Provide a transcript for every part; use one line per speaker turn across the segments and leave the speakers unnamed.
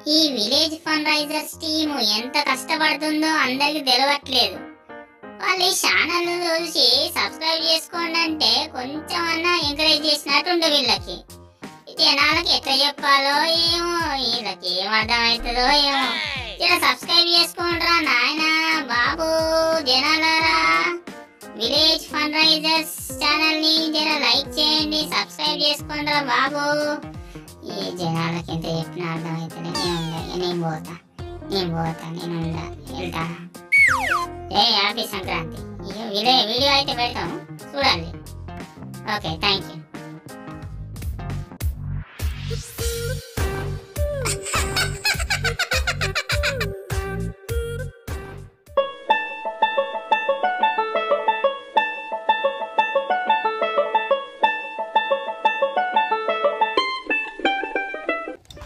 ఈ village fund Risers team ఎంత కష్టపడుతుందో అందరికి తెలియట్లేదు. వాళ్ళు ఈ ఛానల్ చూసి సబ్స్క్రైబ్ చేసుకోండి అంటే కొంచెం అన్నా ఎంకరేజ్ చేసినట్టుండే వీళ్ళకి. జనాలకి ఎట్లా చెప్పాలో ఏమో, వీళ్ళకి ఏం అర్థమవుతుందో ఏమో. జర సబ్స్క్రైబ్ చేసుకోండిరా నాయన బాబు జనాలారా. విలేజ్ ఫండ్ రైజర్స్ ఛానల్ ని జర లైక్ చేయండి, సబ్స్క్రైబ్ చేసుకోండిరా బాబు. ఈ జనాలకి ఎంత చెప్పినా అర్థమవుతుంది. నేను పోతా నేను వెళ్తా. ఏ హ్యాపీ సంక్రాంతి. వీడియో అయితే పెడతాము చూడండి. Okay, thank you.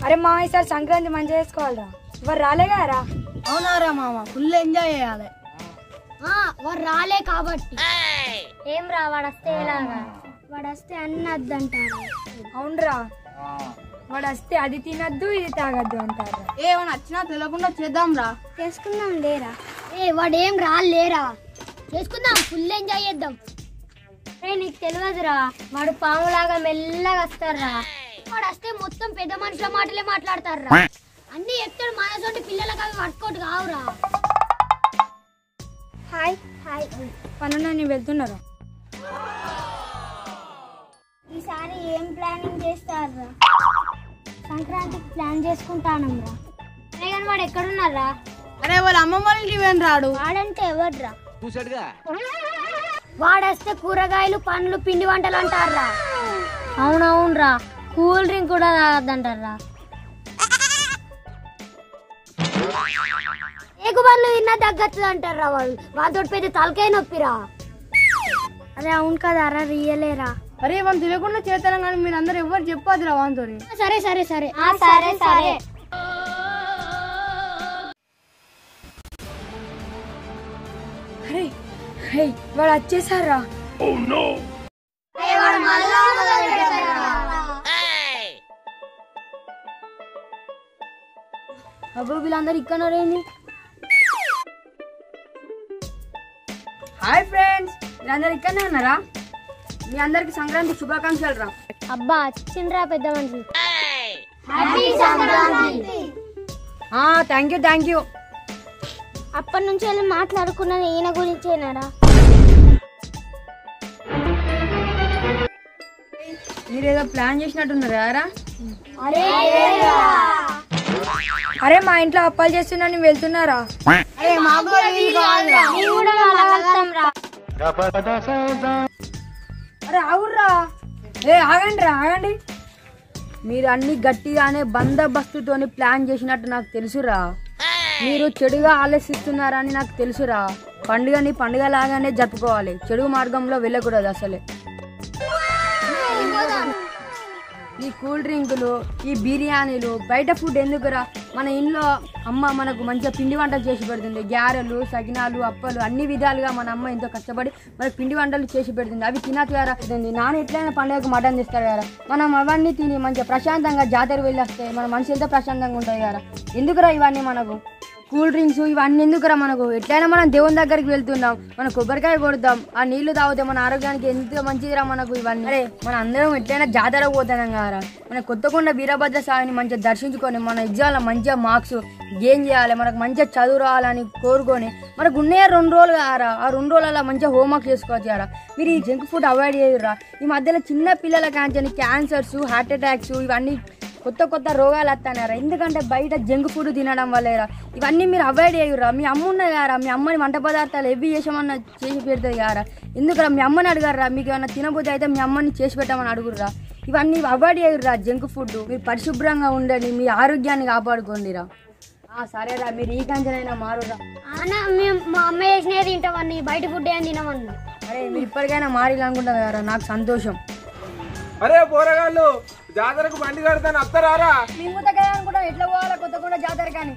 అరే మా ఈసారి సంక్రాంతి మంచిగా చేసుకోవాలరా. వారు రాలే కదరా?
అవునారా మామ, ఫుల్ ఎంజాయ్ చేయాలి.
వాడు రాలే కాబట్టి ఏం రా, వాడు వస్తే ఎలాగా? వాడు వస్తే అన్ని వద్దంటారు.
అవునరా, వాడు వస్తే అది తినద్దు ఇది తాగద్దు అంటారు.
ఏమైనా నచ్చినా తెలియకుండా చేద్దాం రా.
చేసుకుందాం లేరా? వాడు ఏం రాలేరా, చేసుకుందాం, ఫుల్ ఎంజాయ్ చేద్దాం. నీకు తెలియదురా, వాడు పాములాగా మెల్లగా వస్తారా. వాడు వస్తే మొత్తం పెద్ద మనుషుల మాటలే మాట్లాడతారా. అన్ని ఎక్కడ మనసోటి పిల్లలకు అవి వర్కౌట్ కావురా.
హాయ్ హాయ్ పనున్నా నేను వెళ్తున్నారా?
ఈసారి ఏం ప్లానింగ్ చేస్తారా? సంక్రాంతికి ప్లాన్ చేసుకుంటానరా. అరే కానీ వాడు ఎక్కడున్నారా?
అరే వాళ్ళ అమ్మమ్మ వాళ్ళ ఇంటికి వెళ్ళి రాడు.
వాడంటే ఎవర్రా? వాడొస్తే కూరగాయలు పండ్లు పిండి వంటలు అంటారా. అవునవునరా, కూల్ డ్రింక్ కూడా తాగద్దంటారా. ఏగుబర్లు తిన్నా తగ్గచ్చు అంటారా. వాళ్ళతో పెద్ద తలకాయ నొప్పిరా. అరే అవును కదారా, రియలేరా?
అరే వాళ్ళు తెలియకుండా చేస్తారా కానీ మీరు అందరు ఎవరు చెప్పొద్దురా వాళ్ళతో.
సరే సరే సరే సరే సరే.
అరే హే వాడు వచ్చేసారా?
అబ్బో వీళ్ళందరూ ఇక్కడ రేంది.
హాయ్ ఫ్రెండ్స్, మీరందరు ఇక్కడనే ఉన్నారా? మీ అందరికి సంక్రాంతి శుభాకాంక్షలు రా.
అబ్బా వచ్చిండ్రా పెద్ద మనిషి.
Thank you.
అప్పటి నుంచి వెళ్ళి మాట్లాడుకున్నది ఈయన గురించేనారా?
మీరేదో ప్లాన్ చేసినట్టున్నారా? అరే మా ఇంట్లో అప్పాలు చేస్తున్నా, నేను వెళ్తున్నారా? అరే ఆగుర్రా. ఆగండి. మీరు అన్ని గట్టిగానే బందోబస్తుతోని ప్లాన్ చేసినట్టు నాకు తెలుసురా. మీరు చెడుగా ఆలోచిస్తున్నారని నాకు తెలుసురా. పండుగని పండుగ లాగానే జరుపుకోవాలి, చెడు మార్గంలో వెళ్ళకూడదు అసలే. ఈ కూల్ డ్రింకులు, ఈ బిర్యానీలు, బయట ఫుడ్ ఎందుకురా? మన ఇంట్లో అమ్మ మనకు మంచిగా పిండి వంటలు చేసి పెడుతుంది. గ్యారెలు, సకినాలు, అప్పలు అన్ని విధాలుగా మన అమ్మ ఎంతో కష్టపడి మనకు పిండి వంటలు చేసి పెడుతుంది. అవి తినచ్చు కదా. నాన్న ఎట్లయినా పండుగకు మటన్ తెస్తారు కదా, మనం అవన్నీ తిని మంచిగా ప్రశాంతంగా జాతర వెళ్ళి వస్తే మన మనసు ఎంతో ప్రశాంతంగా ఉంటుంది కదా. ఎందుకురా ఇవన్నీ మనకు? కూల్ డ్రింక్స్ ఇవన్నీ ఎందుకురా మనకు? ఎట్లయినా మనం దేవుని దగ్గరికి వెళ్తున్నాం, మనం కొబ్బరికాయ కొడతాం, ఆ నీళ్లు తాగితే మన ఆరోగ్యానికి ఎంతో మంచిదిరా మనకు ఇవన్నీ. అరే మన అందరం ఎట్లయినా జాతర పోతున్నాం కదా, మన కొత్తకొండ వీరభద్ర స్వామిని మంచిగా దర్శించుకొని మన ఎగ్జామ్లో మంచిగా మార్క్స్ గెయిన్ చేయాలి, మనకు మంచిగా చదువు రావాలని కోరుకొని మనకు ఉన్నాయా 2 రోజులు కారా, ఆ 2 రోజులలో మంచిగా హోంవర్క్ చేసుకోవచ్చు కదా. మీరు ఈ జంక్ ఫుడ్ అవాయిడ్ చేయరా. ఈ మధ్యలో చిన్న పిల్లల కాంచని క్యాన్సర్స్, హార్ట్ అటాక్స్ ఇవన్నీ కొత్త రోగాలు వస్తానారా. ఎందుకంటే బయట జంక్ ఫుడ్ తినడం వల్లేరా. ఇవన్నీ మీరు అవాయిడ్ చేయరా. మీ అమ్మ ఉన్నది కారా, మీ అమ్మని వంట పదార్థాలు ఎవి చేసామన్నా చేసి పెడుతుంది కారా. ఎందుకురా మీ అమ్మని అడగరా. మీకు ఏమన్నా తినబోతే అయితే మీ అమ్మని చేసి పెట్టమని అడుగుర్రా. ఇవన్నీ అవాయిడ్ చేయరా జంక్ ఫుడ్. మీరు పరిశుభ్రంగా ఉండండి, మీ ఆరోగ్యాన్ని కాపాడుకోండిరా. సరేరా, మీరు ఈ కంచెనైనా మారురా.
మా అమ్మ చేసినవి తింటామని, బయట ఫుడ్ ఏం తినమన్నా.
అరే మీరు ఇప్పటికైనా మారాలనుకుంటారు కదా, నాకు సంతోషం.
అరే పోరగాళ్ళు జాతరకు బండి కడతాను అత్తరారా.
మీ ముద్దగా అనుకుంటా ఎట్లా పోవాలా కొత్తగూడ జాతర కానీ.